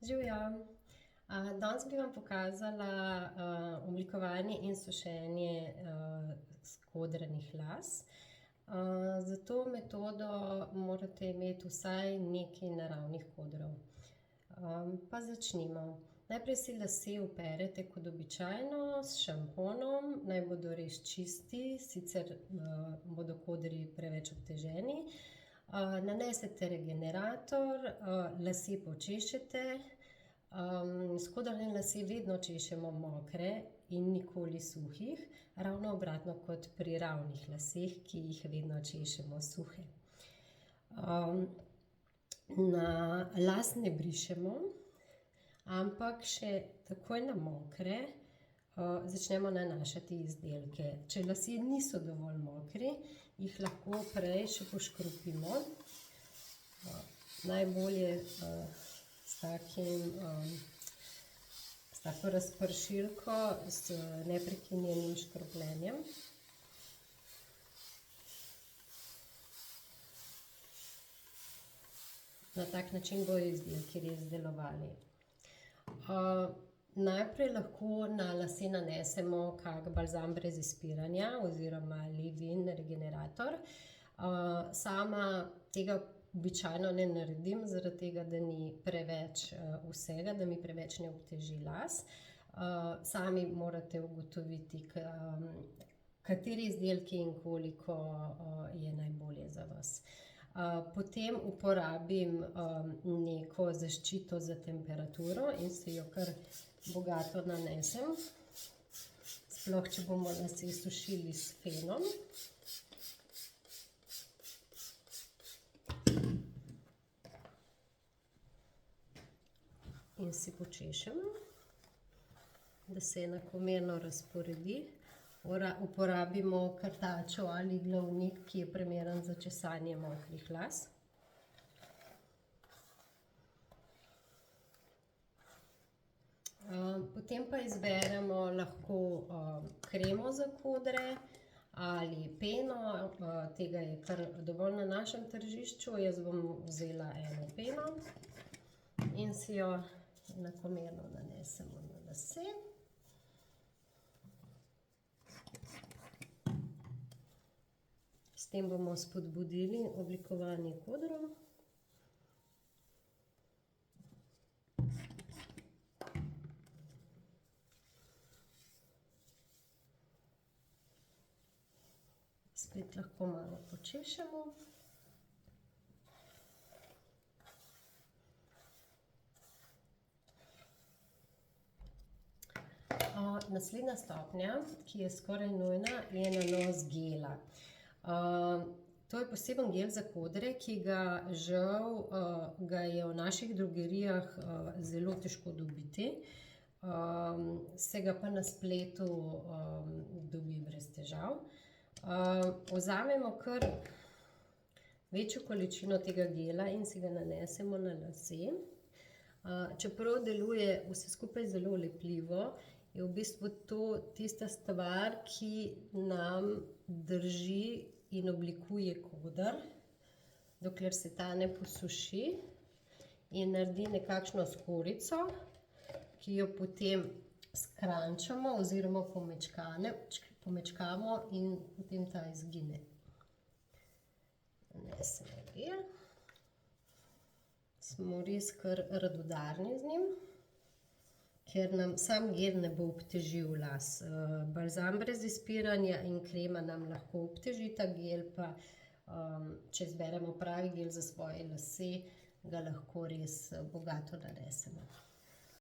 Živjo! Danes bi vam pokazala oblikovanje in sušenje skodranih las. Za to metodo morate imeti vsaj nekaj naravnih kodrov. Pa začnimo. Najprej si lase operete kot običajno s šamponom, naj bodo res čisti, sicer bodo kodri preveč obteženi. Nanesete regenerator, lase počešete. Skodrane lase vedno češemo mokre in nikoli suhih, ravno obratno kot pri ravnih laseh, ki jih vedno češemo suhe. Na las ne brišemo, ampak še takoj na mokre začnemo nanašati izdelke. Če lasje niso dovolj mokri, jih lahko prej še poškropimo. Najbolje s tako razpršilko, z neprekinjenim škropljenjem. Na tak način bodo izdelki res delovali. Najprej lahko na lase nanesemo kak balzam brez izpiranja oziroma leave-in regenerator. Sama tega običajno ne naredim, zaradi tega, da ni preveč vsega, da mi preveč ne obteži las. Sami morate ugotoviti, kateri izdelki in koliko je najbolje za vas. Potem uporabim neko zaščito za temperaturo in si jo kar bogato nanesem. Sploh, če bomo lase sušili s fenom. In si počešemo, da se enakomerno razporedi. Uporabimo krtačo ali glavnik, ki je primeren za česanje mokrih las. Potem pa izberemo lahko kremo za kodre ali peno. Tega je kar dovolj na našem tržišču. Jaz bom vzela eno peno in si jo enakomerno nanesemo na lase. S tem bomo spodbudili oblikovanje kodrov. Spet lahko malo počešemo. Naslednja stopnja, ki je skoraj nujna, je nanos gela. To je poseben gel za kodre, ki ga žal ga je v naših drogerijah zelo težko dobiti. Se ga pa na spletu dobi brez težav. Vzamemo kar večjo količino tega gela in si ga nanesemo na lase. Čeprav deluje vse skupaj zelo lepljivo, je v bistvu to tista stvar, ki nam drži in oblikuje koder, dokler se ta ne posuši in naredi nekakšno skorjico, ki jo potem skrančamo oziroma pomečkamo in potem ta izgine. Nanesemo gel. Smo res kar radodarni z njim, ker nam sam gel ne bo obtežil las. Balzam brez izpiranja in krema nam lahko obtežita, gel pa, če izberemo pravi gel za svoje lase, ga lahko res bogato nanesemo.